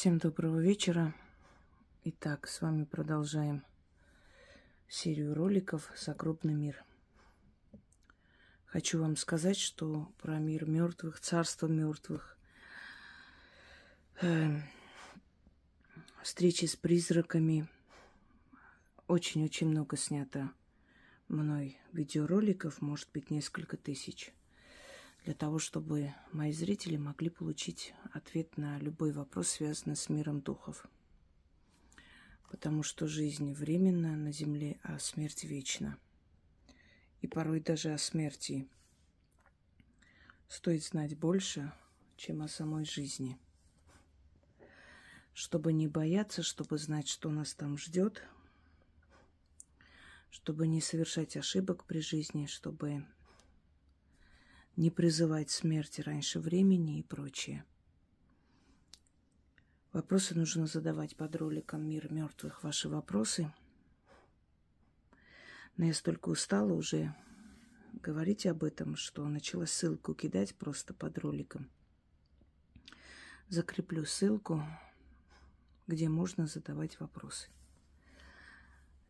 Всем доброго вечера. Итак, с вами продолжаем серию роликов «Загробный мир». Хочу вам сказать, что про мир мертвых, царство мертвых, встречи с призраками очень-очень много снято мной видеороликов, может быть, несколько тысяч, для того, чтобы мои зрители могли получить ответ на любой вопрос, связанный с миром духов. Потому что жизнь временна на земле, а смерть вечна. И порой даже о смерти стоит знать больше, чем о самой жизни. Чтобы не бояться, чтобы знать, что нас там ждет, чтобы не совершать ошибок при жизни, чтобы не призывать смерти раньше времени и прочее. Вопросы нужно задавать под роликом «Мир мертвых». Ваши вопросы. Но я столько устала уже говорить об этом, что начала ссылку кидать просто под роликом. Закреплю ссылку, где можно задавать вопросы.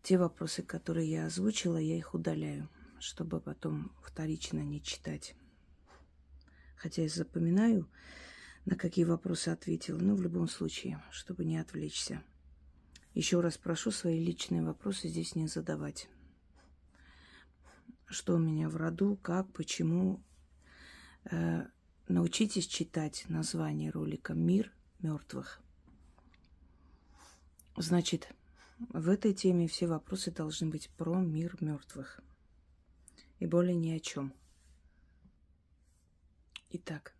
Те вопросы, которые я озвучила, я их удаляю, чтобы потом вторично не читать. Хотя я запоминаю, на какие вопросы ответила, но в любом случае, чтобы не отвлечься. Еще раз прошу свои личные вопросы здесь не задавать. Что у меня в роду, как, почему. Научитесь читать название ролика «Мир мертвых». Значит, в этой теме все вопросы должны быть про мир мертвых. И более ни о чем. Итак,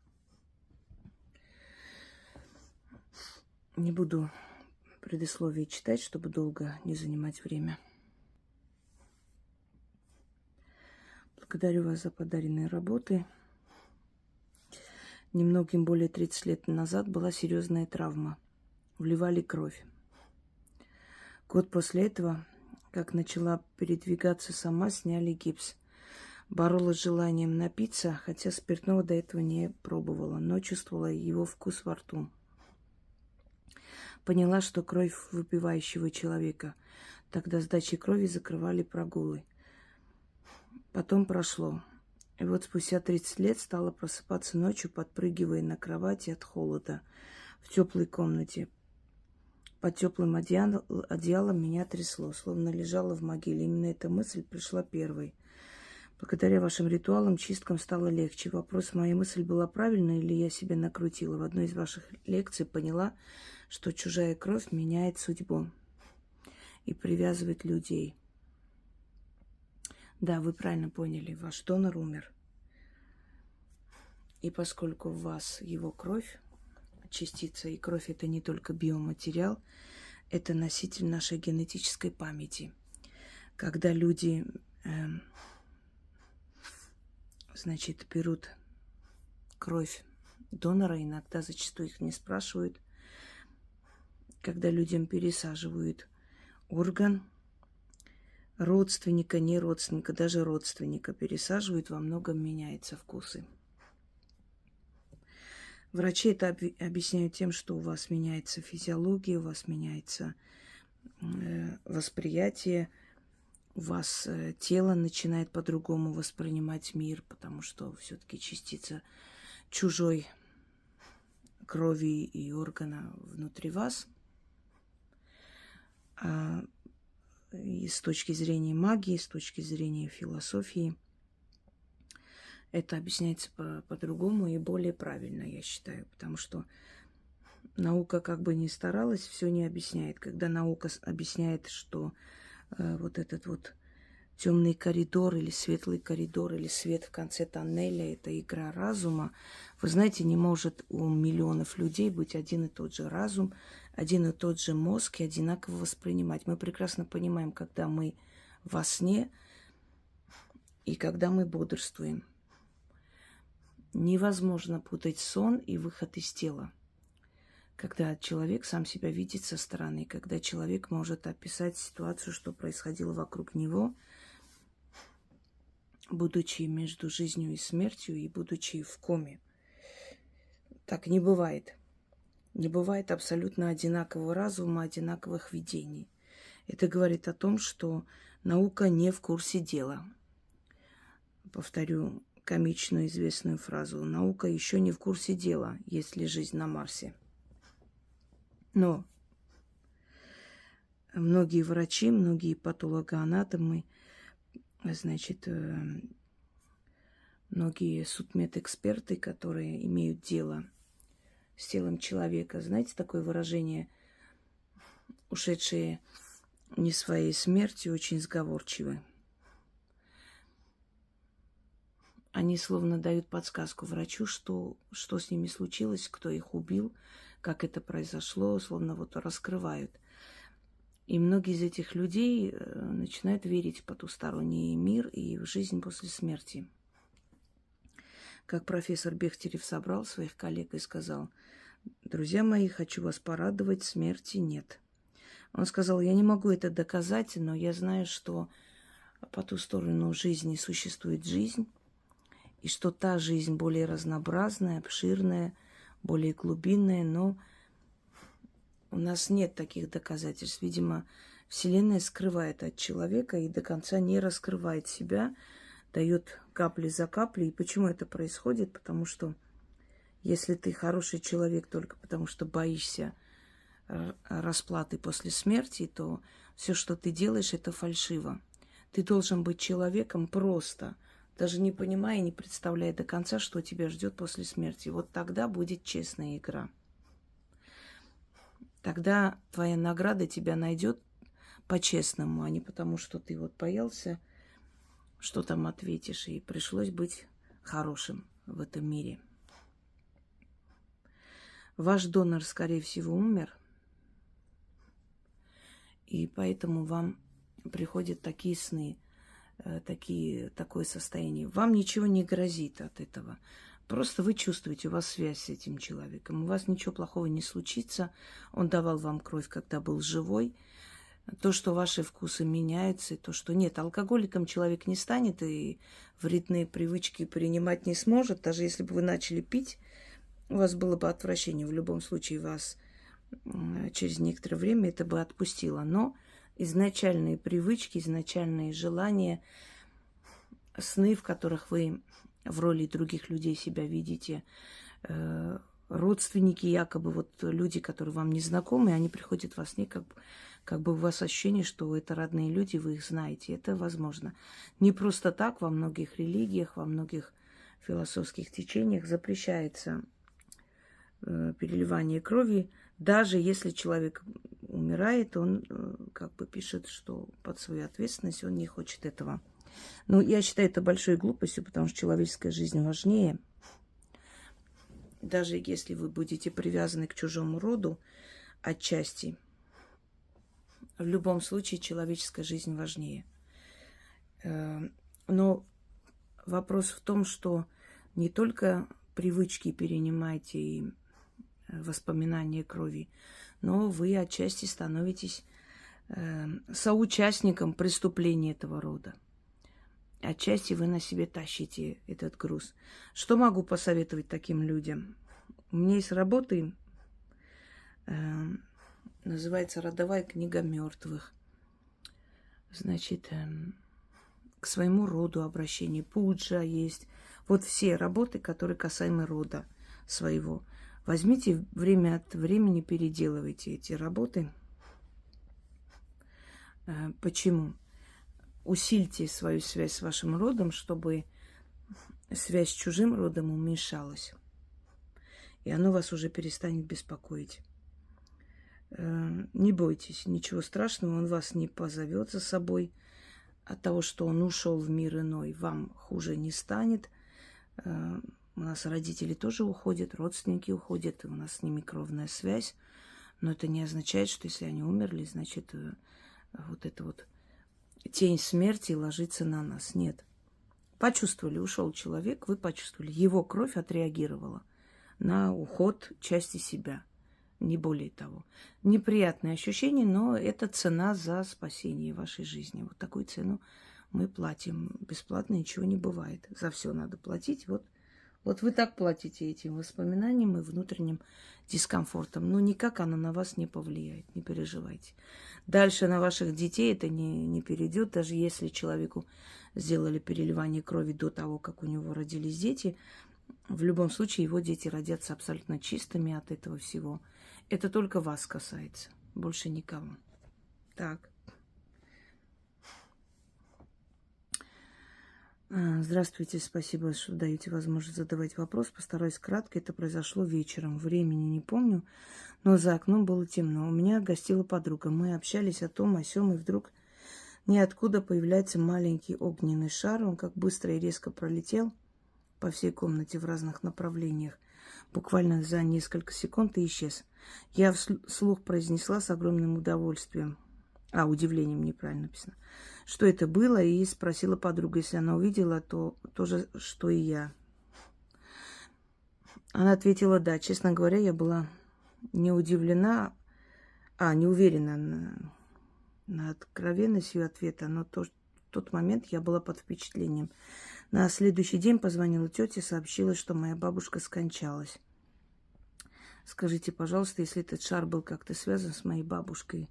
не буду предисловие читать, чтобы долго не занимать время. Благодарю вас за подаренные работы. Немногим более 30 лет назад была серьезная травма. Вливали кровь. Год после этого, как начала передвигаться сама, сняли гипс. Боролась с желанием напиться, хотя спиртного до этого не пробовала, но чувствовала его вкус во рту. Поняла, что кровь выпивающего человека. Тогда сдачей крови закрывали прогулы. Потом прошло. И вот спустя 30 лет стала просыпаться ночью, подпрыгивая на кровати от холода в теплой комнате. Под теплым одеялом меня трясло, словно лежала в могиле. Именно эта мысль пришла первой. Благодаря вашим ритуалам, чисткам стало легче. Вопрос, моя мысль была правильной или я себя накрутила? В одной из ваших лекций поняла, что чужая кровь меняет судьбу и привязывает людей. Да, вы правильно поняли, ваш донор умер. И поскольку в вас его кровь, частица, и кровь это не только биоматериал, это носитель нашей генетической памяти. Когда люди, берут кровь донора, иногда зачастую их не спрашивают, когда людям пересаживают орган, родственника, не родственника, даже родственника пересаживают, во многом меняются вкусы. Врачи это объясняют тем, что у вас меняется физиология, у вас меняется восприятие, у вас тело начинает по-другому воспринимать мир, потому что все-таки частица чужой крови и органа внутри вас. И с точки зрения магии, с точки зрения философии, это объясняется по-другому и более правильно, я считаю. Потому что наука как бы ни старалась, все не объясняет. Когда наука объясняет, что вот этот вот темный коридор или светлый коридор или свет в конце тоннеля – это игра разума, вы знаете, не может у миллионов людей быть один и тот же разум, один и тот же мозг и одинаково воспринимать. Мы прекрасно понимаем, когда мы во сне и когда мы бодрствуем. Невозможно путать сон и выход из тела. Когда человек сам себя видит со стороны, когда человек может описать ситуацию, что происходило вокруг него, будучи между жизнью и смертью и будучи в коме. Так не бывает. Не бывает абсолютно одинакового разума, одинаковых видений. Это говорит о том, что наука не в курсе дела. Повторю комичную известную фразу. Наука еще не в курсе дела, есть ли жизнь на Марсе. Но многие врачи, многие патологоанатомы, значит, многие судмедэксперты, которые имеют дело с телом человека, знаете, такое выражение, ушедшие не своей смертью, очень сговорчивы. Они словно дают подсказку врачу, что с ними случилось, кто их убил, как это произошло, словно вот раскрывают. И многие из этих людей начинают верить в потусторонний мир и в жизнь после смерти. Как профессор Бехтерев собрал своих коллег и сказал: «Друзья мои, хочу вас порадовать, смерти нет». Он сказал: «Я не могу это доказать, но я знаю, что по ту сторону жизни существует жизнь, и что та жизнь более разнообразная, обширная, более глубинная, но у нас нет таких доказательств. Видимо, Вселенная скрывает от человека и до конца не раскрывает себя, дает капли за каплей. И почему это происходит? Потому что если ты хороший человек только потому, что боишься расплаты после смерти, то все, что ты делаешь, это фальшиво. Ты должен быть человеком просто, даже не понимая и не представляя до конца, что тебя ждет после смерти. Вот тогда будет честная игра. Тогда твоя награда тебя найдет по-честному, а не потому, что ты вот боялся, что там ответишь, и пришлось быть хорошим в этом мире. Ваш донор, скорее всего, умер, и поэтому вам приходят такие сны, такое состояние. Вам ничего не грозит от этого. Просто вы чувствуете, у вас связь с этим человеком. У вас ничего плохого не случится. Он давал вам кровь, когда был живой. То, что ваши вкусы меняются, и то, что нет, алкоголиком человек не станет и вредные привычки принимать не сможет. Даже если бы вы начали пить, у вас было бы отвращение. В любом случае вас через некоторое время это бы отпустило. Но изначальные привычки, изначальные желания, сны, в которых вы в роли других людей себя видите, родственники якобы, вот люди, которые вам не знакомы, они приходят во сне, как бы у вас ощущение, что это родные люди, вы их знаете. Это возможно. Не просто так во многих религиях, во многих философских течениях запрещается переливание крови, даже если человек умирает, он как бы пишет, что под свою ответственность он не хочет этого. Ну, я считаю это большой глупостью, потому что человеческая жизнь важнее. Даже если вы будете привязаны к чужому роду отчасти, в любом случае человеческая жизнь важнее. Но вопрос в том, что не только привычки перенимаете и воспоминания крови, но вы отчасти становитесь соучастником преступления этого рода. Отчасти вы на себе тащите этот груз. Что могу посоветовать таким людям? У меня есть работы, называется «Родовая книга мертвых». Значит, к своему роду обращение. Пуджа есть. Вот все работы, которые касаемы рода своего. Возьмите время от времени, переделывайте эти работы. Почему? Усильте свою связь с вашим родом, чтобы связь с чужим родом уменьшалась. И оно вас уже перестанет беспокоить. Не бойтесь, ничего страшного, он вас не позовет за собой. От того, что он ушел в мир иной, вам хуже не станет. У нас родители тоже уходят, родственники уходят, у нас с ними кровная связь. Но это не означает, что если они умерли, значит, вот это вот тень смерти ложится на нас. Нет. Почувствовали, ушел человек, вы почувствовали, его кровь отреагировала на уход части себя. Не более того. Неприятное ощущение, но это цена за спасение вашей жизни. Вот такую цену мы платим. Бесплатно ничего не бывает. За все надо платить. Вот Вот вы так платите этим воспоминанием и внутренним дискомфортом. Но никак оно на вас не повлияет, не переживайте. Дальше на ваших детей это не перейдет, даже если человеку сделали переливание крови до того, как у него родились дети. В любом случае его дети родятся абсолютно чистыми от этого всего. Это только вас касается, больше никого. Так. Здравствуйте, спасибо, что даете возможность задавать вопрос. Постараюсь кратко. Это произошло вечером. Времени не помню, но за окном было темно. У меня гостила подруга. Мы общались о том, о сём, и вдруг ниоткуда появляется маленький огненный шар. Он как быстро и резко пролетел по всей комнате в разных направлениях. Буквально за несколько секунд и исчез. Я вслух произнесла с огромным удовольствием. Удивлением неправильно написано. Что это было, и спросила подруга, если она увидела, то же, что и я. Она ответила да. Честно говоря, я была не удивлена, не уверена на откровенность ее ответа, но в тот момент я была под впечатлением. На следующий день позвонила тетя, сообщила, что моя бабушка скончалась. Скажите, пожалуйста, если этот шар был как-то связан с моей бабушкой.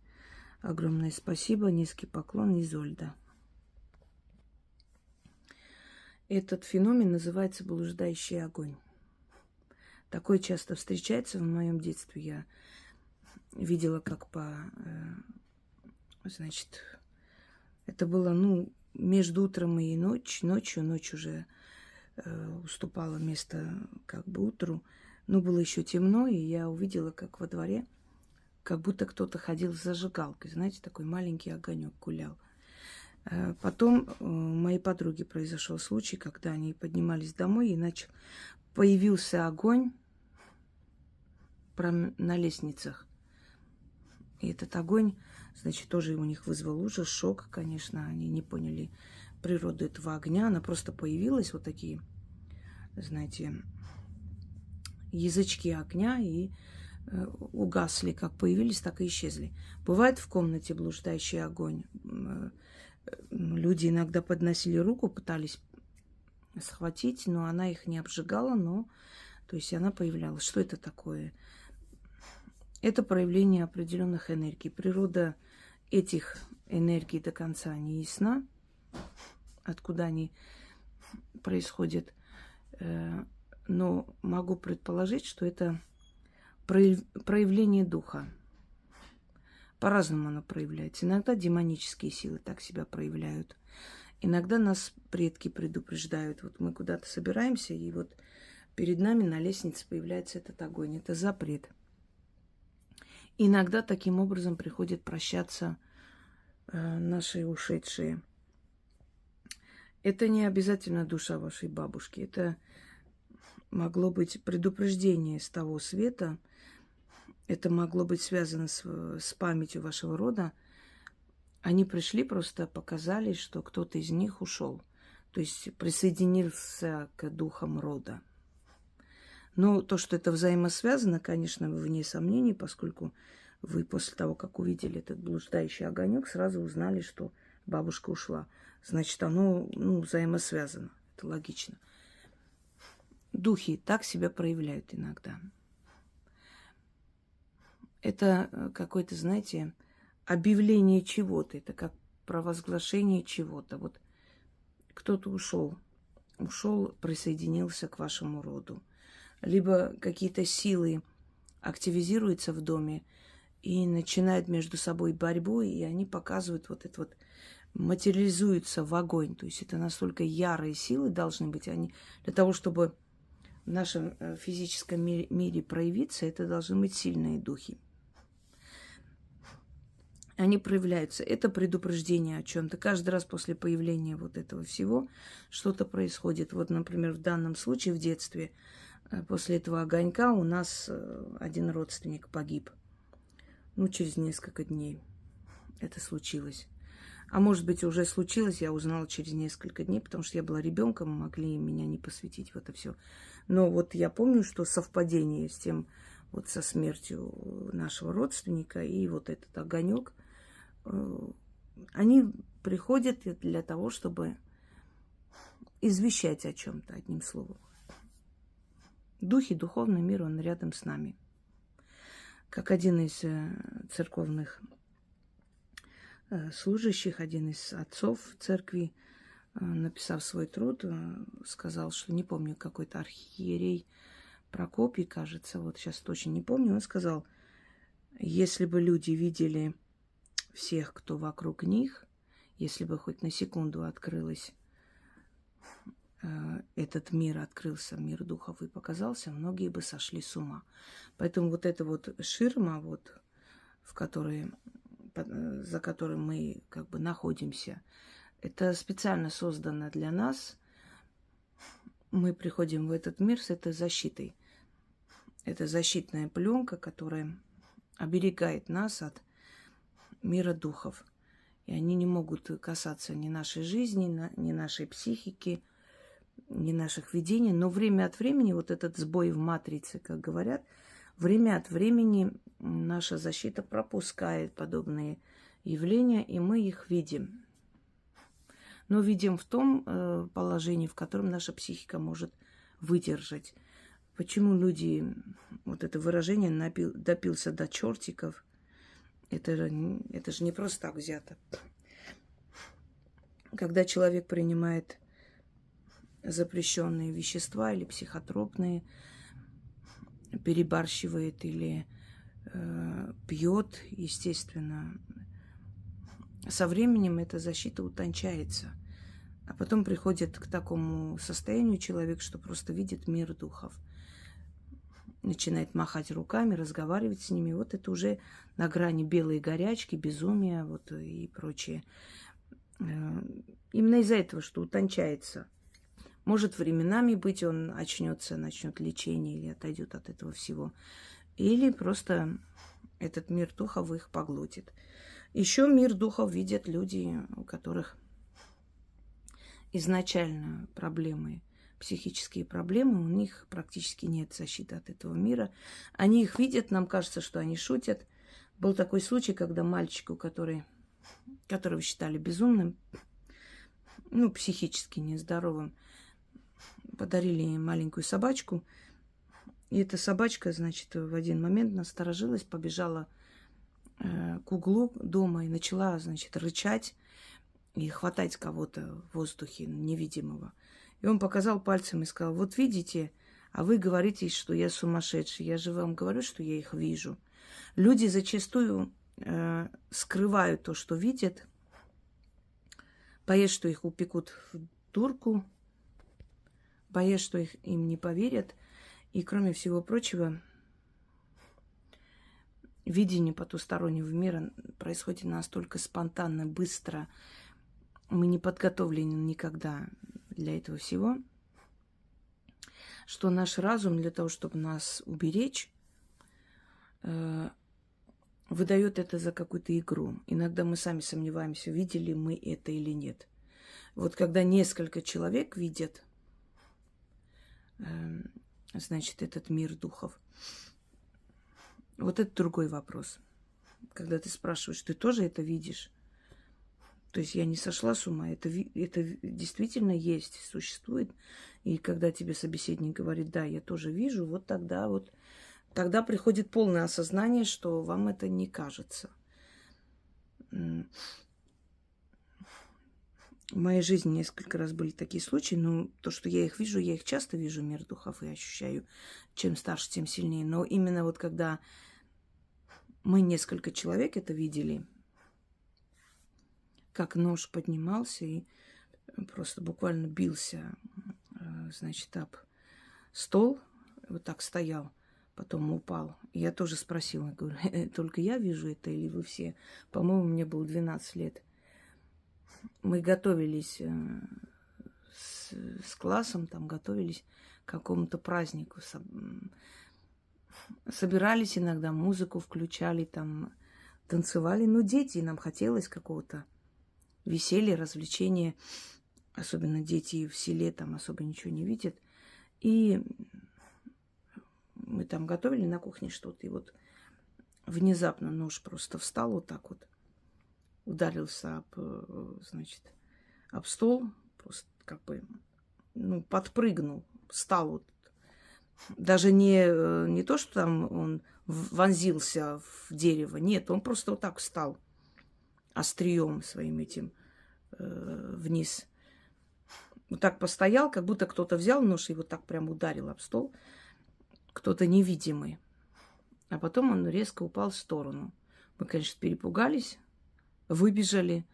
Огромное спасибо, низкий поклон, Изольда. Этот феномен называется блуждающий огонь. Такое часто встречается в моем детстве. Я видела, как это было, между утром и ночью. Ночь уже уступала место как бы утру. Но было еще темно, и я увидела, как во дворе как будто кто-то ходил с зажигалкой. Знаете, такой маленький огонек гулял. Потом у моей подруги произошел случай, когда они поднимались домой, и появился огонь на лестницах. И этот огонь, тоже у них вызвал ужас, шок, конечно. Они не поняли природу этого огня. Она просто появилась, вот такие, знаете, язычки огня, и угасли, как появились, так и исчезли. Бывает в комнате блуждающий огонь. Люди иногда подносили руку, пытались схватить, но она их не обжигала, то есть она появлялась. Что это такое? Это проявление определенных энергий. Природа этих энергий до конца не ясна, откуда они происходят, но могу предположить, что это проявление духа. По-разному оно проявляется. Иногда демонические силы так себя проявляют. Иногда нас предки предупреждают. Вот мы куда-то собираемся, и вот перед нами на лестнице появляется этот огонь. Это запрет. Иногда таким образом приходят прощаться наши ушедшие. Это не обязательно душа вашей бабушки. Это могло быть предупреждение с того света. Это могло быть связано с памятью вашего рода. Они пришли, просто показали, что кто-то из них ушел. То есть присоединился к духам рода. Но то, что это взаимосвязано, конечно, вне сомнений, поскольку вы после того, как увидели этот блуждающий огонек, сразу узнали, что бабушка ушла. Значит, оно взаимосвязано. Это логично. Духи так себя проявляют иногда. Это какое-то, знаете, объявление чего-то. Это как провозглашение чего-то. Вот кто-то ушел, присоединился к вашему роду. Либо какие-то силы активизируются в доме и начинают между собой борьбу, и они показывают вот это вот, материализуются в огонь. То есть это настолько ярые силы должны быть. Они для того, чтобы в нашем физическом мире проявиться, это должны быть сильные духи. Они проявляются. Это предупреждение о чем-то. Каждый раз после появления вот этого всего что-то происходит. Вот, например, в данном случае в детстве после этого огонька у нас один родственник погиб. Через несколько дней это случилось. А может быть, уже случилось, я узнала через несколько дней, потому что я была ребенком, могли меня не посвятить в это все. Но вот я помню, что совпадение с тем, вот со смертью нашего родственника и вот этот огонек, они приходят для того, чтобы извещать о чем-то, одним словом. Духи, духовный мир, он рядом с нами. Как один из церковных служащих, один из отцов церкви, написав свой труд, сказал, что не помню, какой-то архиерей Прокопий, кажется, вот сейчас точно не помню, он сказал, если бы люди видели всех, кто вокруг них, если бы хоть на секунду открылась этот мир, открылся мир духов и показался, многие бы сошли с ума. Поэтому вот эта вот ширма, вот, за которой мы как бы находимся, это специально создано для нас. Мы приходим в этот мир с этой защитой. Это защитная пленка, которая оберегает нас от мира духов. И они не могут касаться ни нашей жизни, ни нашей психики, ни наших видений. Но время от времени, вот этот сбой в матрице, как говорят, время от времени наша защита пропускает подобные явления, и мы их видим. Но видим в том положении, в котором наша психика может выдержать. Почему люди, вот это выражение допился до чертиков, это же не просто так взято. Когда человек принимает запрещенные вещества или психотропные, перебарщивает или пьет, естественно, со временем эта защита утончается. А потом приходит к такому состоянию человек, что просто видит мир духов. Начинает махать руками, разговаривать с ними. Вот это уже на грани белой горячки, безумия вот, и прочее. Именно из-за этого, что утончается. Может, временами быть, он очнется, начнет лечение или отойдет от этого всего. Или просто этот мир духов их поглотит. Еще мир духов видят люди, у которых изначально проблемы, психические проблемы, у них практически нет защиты от этого мира. Они их видят, нам кажется, что они шутят. Был такой случай, когда мальчику, которого считали безумным, психически нездоровым, подарили маленькую собачку. И эта собачка, значит, в один момент насторожилась, побежала к углу дома и начала, значит, рычать и хватать кого-то в воздухе невидимого. И он показал пальцем и сказал, вот видите, а вы говорите, что я сумасшедший. Я же вам говорю, что я их вижу. Люди зачастую скрывают то, что видят, боясь, что их упекут в дурку, боясь, что им не поверят. И, кроме всего прочего, видение потустороннего мира происходит настолько спонтанно, быстро. Мы не подготовлены никогда для этого всего, что наш разум для того, чтобы нас уберечь, выдает это за какую-то игру. Иногда мы сами сомневаемся, видели мы это или нет. Вот когда несколько человек видят, значит, этот мир духов, вот это другой вопрос. Когда ты спрашиваешь, ты тоже это видишь? То есть я не сошла с ума, это действительно есть, существует. И когда тебе собеседник говорит, да, я тоже вижу, тогда приходит полное осознание, что вам это не кажется. В моей жизни несколько раз были такие случаи, но то, что я их вижу, я их часто вижу, мир духов, и ощущаю, чем старше, тем сильнее. Но именно вот когда мы несколько человек это видели, как нож поднимался и просто буквально бился, значит, об стол, вот так стоял, потом упал. И я тоже спросила, говорю, только я вижу это или вы все? По-моему, мне было 12 лет. Мы готовились с классом, там готовились к какому-то празднику. Собирались иногда, музыку включали, там танцевали. Ну, дети, нам хотелось какого-то веселье, развлечения, особенно дети в селе там особо ничего не видят. И мы там готовили на кухне что-то, и вот внезапно нож просто встал вот так вот, ударился об стол, просто как бы, подпрыгнул, встал вот Даже не то, что там он вонзился в дерево. Нет, он просто вот так встал острием своим этим вниз. Вот так постоял, как будто кто-то взял нож и вот так прям ударил об стол. Кто-то невидимый. А потом он резко упал в сторону. Мы, конечно, перепугались, выбежали.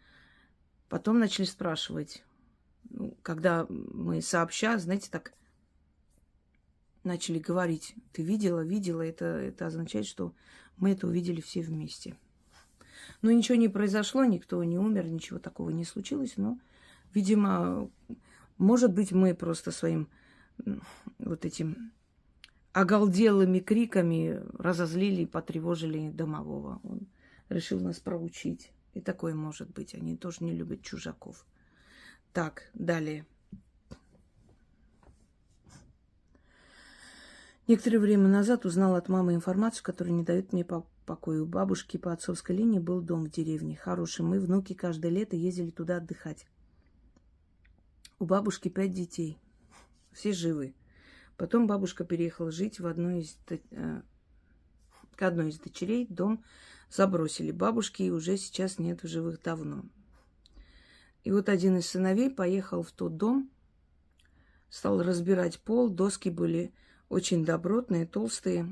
Потом начали спрашивать. Ну, когда мы сообща, знаете, так начали говорить. Ты видела, видела. Это означает, что мы это увидели все вместе. Но ничего не произошло, никто не умер, ничего такого не случилось. Но, видимо, может быть, мы просто своим вот этим оголделыми криками разозлили и потревожили домового. Он решил нас проучить. И такое может быть. Они тоже не любят чужаков. Так, далее. Некоторое время назад узнала от мамы информацию, которая не дает мне покоя. У бабушки по отцовской линии был дом в деревне. Хороший. Мы, внуки, каждое лето ездили туда отдыхать. У бабушки 5 детей. Все живы. Потом бабушка переехала жить к одной из дочерей. Дом забросили. Бабушки уже сейчас нет в живых давно. И вот один из сыновей поехал в тот дом, стал разбирать пол. Доски были очень добротные, толстые.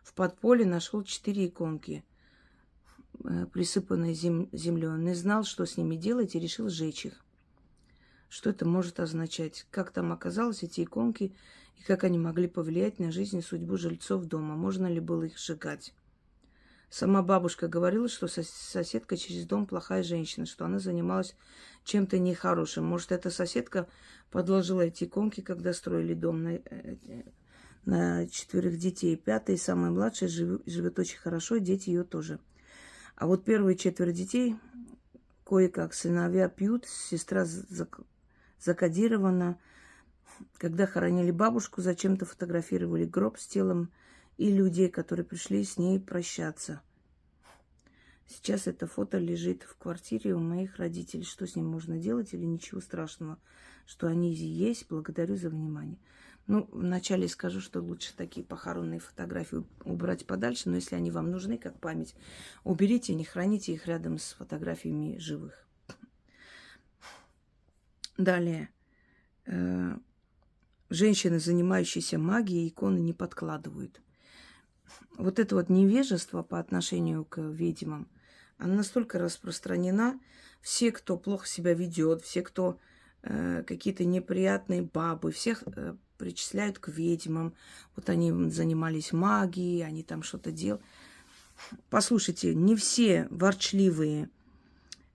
В подполе нашел 4 иконки, присыпанные землей. Он не знал, что с ними делать, и решил сжечь их. Что это может означать? Как там оказалось эти иконки, и как они могли повлиять на жизнь и судьбу жильцов дома? Можно ли было их сжигать? Сама бабушка говорила, что соседка через дом плохая женщина, что она занималась чем-то нехорошим. Может, эта соседка подложила эти иконки, когда строили дом на 4 детей. 5-й, самая младшая, живет очень хорошо, дети ее тоже. А вот первые 4 детей кое-как сыновья пьют, сестра закодирована. Когда хоронили бабушку, зачем-то фотографировали гроб с телом и людей, которые пришли с ней прощаться. Сейчас это фото лежит в квартире у моих родителей. Что с ним можно делать или ничего страшного, что они есть. Благодарю за внимание. Ну, вначале скажу, что лучше такие похоронные фотографии убрать подальше, но если они вам нужны как память, уберите, не храните их рядом с фотографиями живых. Далее. Женщины, занимающиеся магией, иконы не подкладывают. Вот это вот невежество по отношению к ведьмам, она настолько распространена. Все, кто плохо себя ведет, все, кто какие-то неприятные бабы, всех причисляют к ведьмам. Вот они занимались магией, они там что-то делали. Послушайте, не все ворчливые,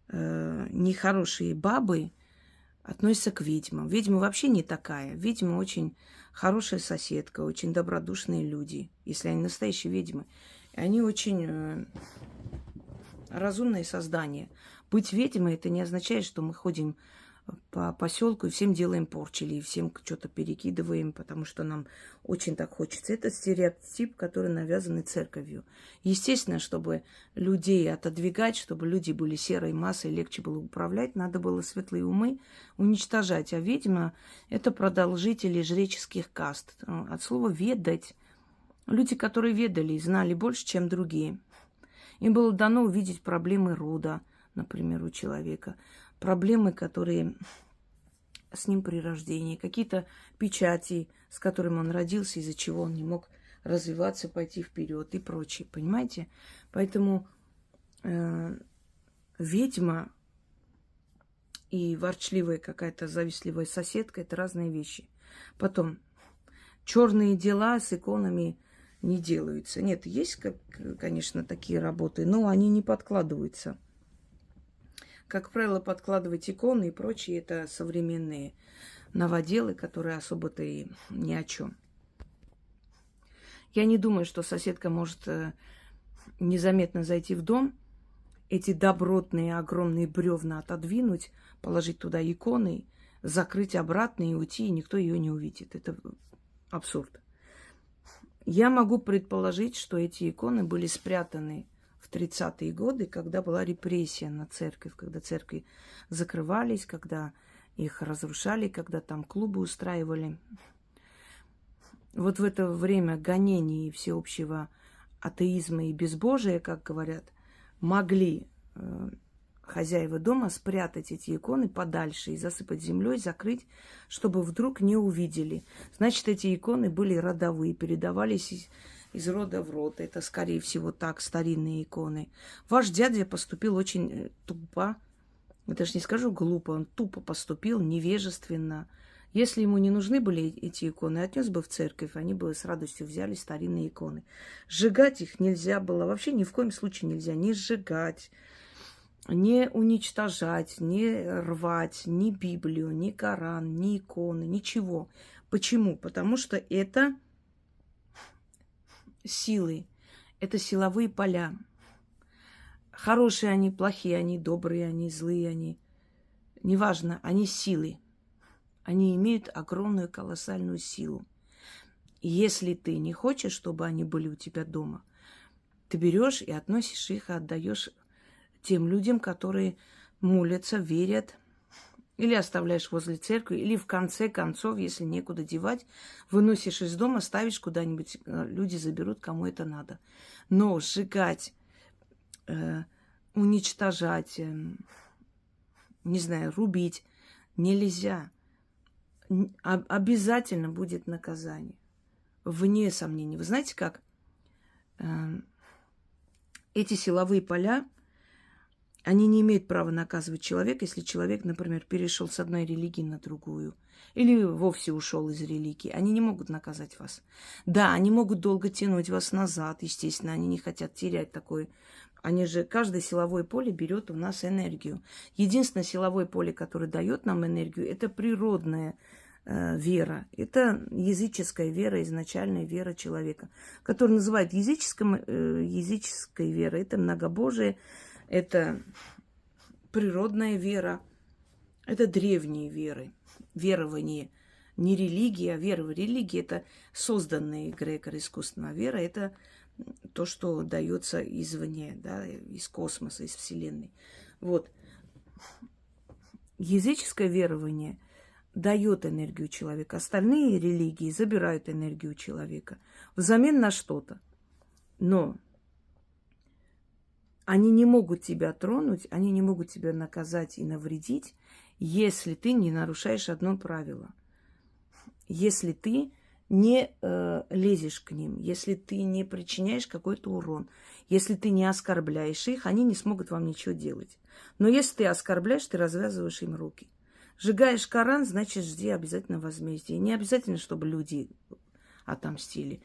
нехорошие бабы относятся к ведьмам. Ведьма вообще не такая. Ведьма очень хорошая соседка, очень добродушные люди, если они настоящие ведьмы. И они очень разумные создания. Быть ведьмой — это не означает, что мы ходим по поселку и всем делаем порчи, или всем что-то перекидываем, потому что нам очень так хочется. Это стереотип, который навязан церковью. Естественно, чтобы людей отодвигать, чтобы люди были серой массой, легче было управлять, надо было светлые умы уничтожать. А ведьма — это продолжители жреческих каст. От слова «ведать». Люди, которые ведали и знали больше, чем другие. Им было дано увидеть проблемы рода, например, у человека, проблемы, которые с ним при рождении, какие-то печати, с которыми он родился, из-за чего он не мог развиваться, пойти вперед и прочее, понимаете? Поэтому ведьма и ворчливая какая-то завистливая соседка — это разные вещи. Потом, черные дела с иконами не делаются. Нет, есть, конечно, такие работы, но они не подкладываются. Как правило, подкладывать иконы и прочие — это современные новоделы, которые особо-то и ни о чем. Я не думаю, что соседка может незаметно зайти в дом, эти добротные огромные бревна отодвинуть, положить туда иконы, закрыть обратно и уйти, и никто ее не увидит. Это абсурд. Я могу предположить, что эти иконы были спрятаны в 30-е годы, когда была репрессия на церковь, когда церкви закрывались, когда их разрушали, когда там клубы устраивали. вот в это время гонений и всеобщего атеизма и безбожия, как говорят, могли хозяева дома спрятать эти иконы подальше и засыпать землей, закрыть, чтобы вдруг не увидели. Значит, эти иконы были родовые, передавались из рода в род. Это, скорее всего, так, старинные иконы. Ваш дядя поступил очень тупо. Я даже не скажу глупо, он тупо поступил, невежественно. Если ему не нужны были эти иконы, отнес бы в церковь, они бы с радостью взяли старинные иконы. Сжигать их нельзя было, вообще ни в коем случае нельзя не сжигать, не уничтожать, не рвать ни Библию, ни Коран, ни иконы, ничего. Почему? Потому что это силы, это силовые поля. Хорошие они, плохие они, добрые они, злые они. Неважно, они силы. Они имеют огромную, колоссальную силу. И если ты не хочешь, чтобы они были у тебя дома, ты берешь и относишь их, отдаешь тем людям, которые молятся, верят, или оставляешь возле церкви, или в конце концов, если некуда девать, выносишь из дома, ставишь куда-нибудь, люди заберут, кому это надо. Но сжигать, уничтожать, не знаю, рубить нельзя. Обязательно будет наказание. Вне сомнений. Вы знаете, как эти силовые поля, они не имеют права наказывать человека, если человек, например, перешел с одной религии на другую или вовсе ушел из религии. Они не могут наказать вас. Да, они могут долго тянуть вас назад, естественно, они не хотят терять такое. Они же, каждое силовое поле берет у нас энергию. Единственное силовое поле, которое дает нам энергию, это природная вера. Это языческая вера, изначальная вера человека, которую называют языческой верой. Это многобожие, это природная вера, это древние веры, верование. Не религия, а вера. Религия – это созданная эгрегор искусственная вера, это то, что дается извне, да, из космоса, из Вселенной. Вот. Языческое верование дает энергию человека. Остальные религии забирают энергию человека взамен на что-то. Но они не могут тебя тронуть, они не могут тебя наказать и навредить, если ты не нарушаешь одно правило. Если ты не лезешь к ним, если ты не причиняешь какой-то урон, если ты не оскорбляешь их, они не смогут вам ничего делать. Но если ты оскорбляешь, ты развязываешь им руки. Сжигаешь Коран, значит, жди обязательно возмездия. Не обязательно, чтобы люди отомстили.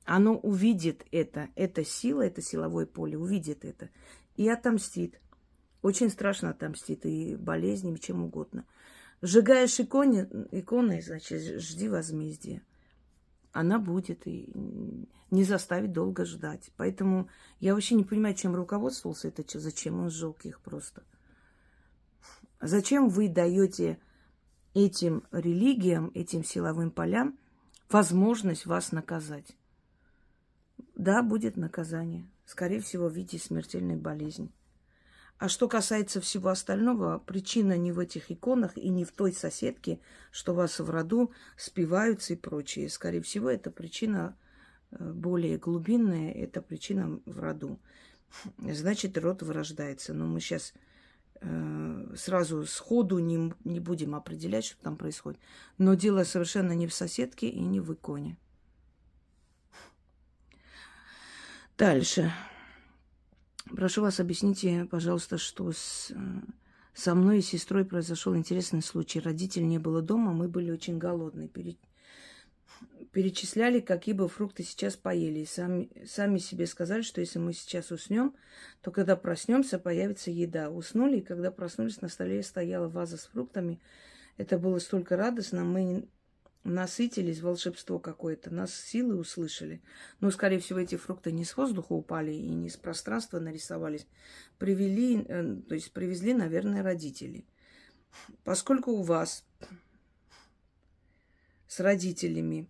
Оно увидит это. Эта сила, это силовое поле увидит это и отомстит. Очень страшно отомстит и болезнями, чем угодно. Сжигаешь иконы, значит, жди возмездия. Она будет и не заставит долго ждать. Поэтому я вообще не понимаю, чем руководствовался это, зачем он сжег их просто. Зачем вы даете этим религиям, этим силовым полям возможность вас наказать? Да, будет наказание. Скорее всего, в виде смертельной болезни. А что касается всего остального, причина не в этих иконах и не в той соседке, что вас в роду спиваются и прочее. Скорее всего, это причина более глубинная, это причина в роду. Значит, род вырождается. Но мы сейчас сразу сходу не будем определять, что там происходит. Но дело совершенно не в соседке и не в иконе. Дальше. Прошу вас, объясните, пожалуйста, что со мной и сестрой произошел интересный случай. Родителей не было дома, мы были очень голодные. Перечисляли, какие бы фрукты сейчас поели. И сами себе сказали, что если мы сейчас уснем, то когда проснемся, появится еда. Уснули, и когда проснулись, на столе стояла ваза с фруктами. Это было столько радостно. Мы насытились, волшебство какое-то, нас силы услышали. Но, скорее всего, эти фрукты не с воздуха упали и не с пространства нарисовались. Привезли, наверное, родители. Поскольку у вас с родителями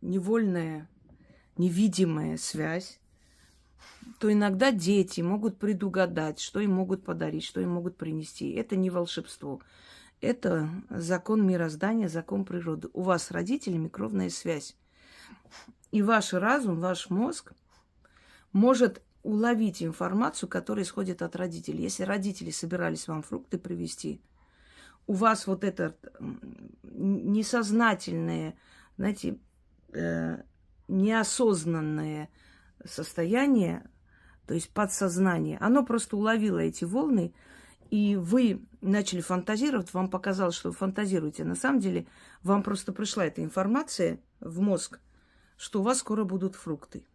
невольная, невидимая связь, то иногда дети могут предугадать, что им могут подарить, что им могут принести. Это не волшебство. Это закон мироздания, закон природы. У вас с родителями кровная связь. И ваш разум, ваш мозг может уловить информацию, которая исходит от родителей. Если родители собирались вам фрукты привезти, у вас вот это несознательное, знаете, неосознанное состояние, то есть подсознание, оно просто уловило эти волны, и вы начали фантазировать, вам показалось, что вы фантазируете. На самом деле вам просто пришла эта информация в мозг, что у вас скоро будут фрукты.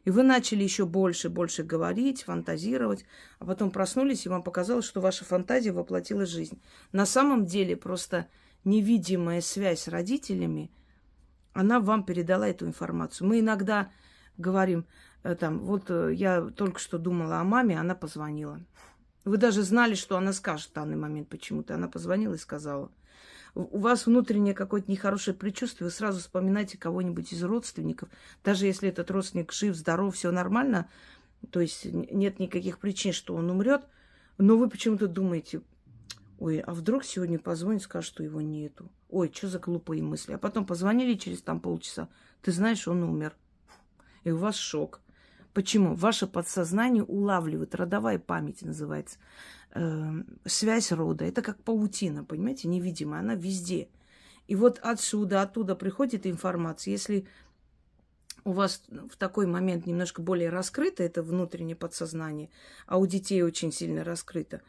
И вы начали еще больше говорить, фантазировать, а потом проснулись, и вам показалось, что ваша фантазия воплотила жизнь. На самом деле просто невидимая связь с родителями, она вам передала эту информацию. Мы иногда говорим, я только что думала о маме, она позвонила. Вы даже знали, что она скажет в данный момент почему-то. Она позвонила и сказала. У вас внутреннее какое-то нехорошее предчувствие, вы сразу вспоминаете кого-нибудь из родственников. Даже если этот родственник жив, здоров, все нормально, то есть нет никаких причин, что он умрет, но вы почему-то думаете, ой, а вдруг сегодня позвонит, скажет, что его нету. Ой, что за глупые мысли. А потом позвонили через полчаса, ты знаешь, он умер. И у вас шок. Почему? Ваше подсознание улавливает, родовая память называется, связь рода. Это как паутина, понимаете, невидимая, она везде. И вот оттуда приходит информация. Если у вас в такой момент немножко более раскрыто это внутреннее подсознание, а у детей очень сильно раскрыто,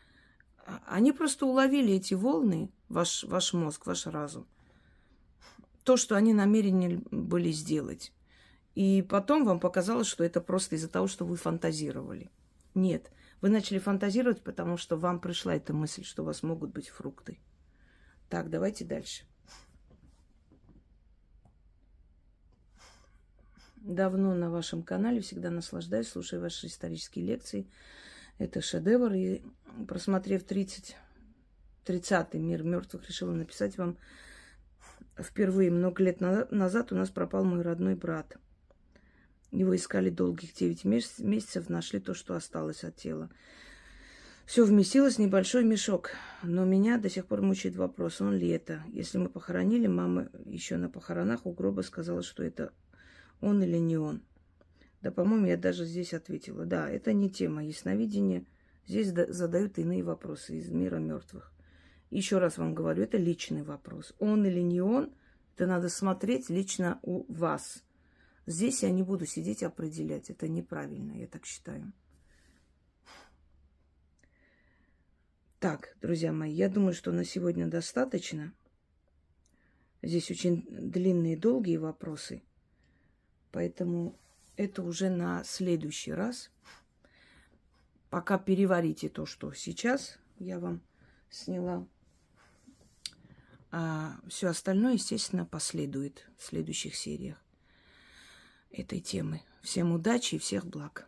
они просто уловили эти волны, ваш мозг, ваш разум, то, что они намерены были сделать. И потом вам показалось, что это просто из-за того, что вы фантазировали. Нет, вы начали фантазировать, потому что вам пришла эта мысль, что у вас могут быть фрукты. Так, давайте дальше. Давно на вашем канале, всегда наслаждаюсь, слушая ваши исторические лекции. Это шедевр. И просмотрев 30-й «Мир мертвых», решила написать вам впервые. Много лет назад у нас пропал мой родной брат. Его искали долгих 9 месяцев, нашли то, что осталось от тела. Все вместилось в небольшой мешок, но меня до сих пор мучает вопрос, он ли это. Если мы похоронили, мама еще на похоронах у гроба сказала, что это он или не он. Да, по-моему, я даже здесь ответила. Да, это не тема ясновидения. Здесь задают иные вопросы из мира мертвых. Еще раз вам говорю, это личный вопрос. Он или не он, это надо смотреть лично у вас. Здесь я не буду сидеть и определять. Это неправильно, я так считаю. Так, друзья мои, я думаю, что на сегодня достаточно. Здесь очень длинные, долгие вопросы. Поэтому это уже на следующий раз. Пока переварите то, что сейчас я вам сняла. А все остальное, естественно, последует в следующих сериях этой темы. Всем удачи и всех благ.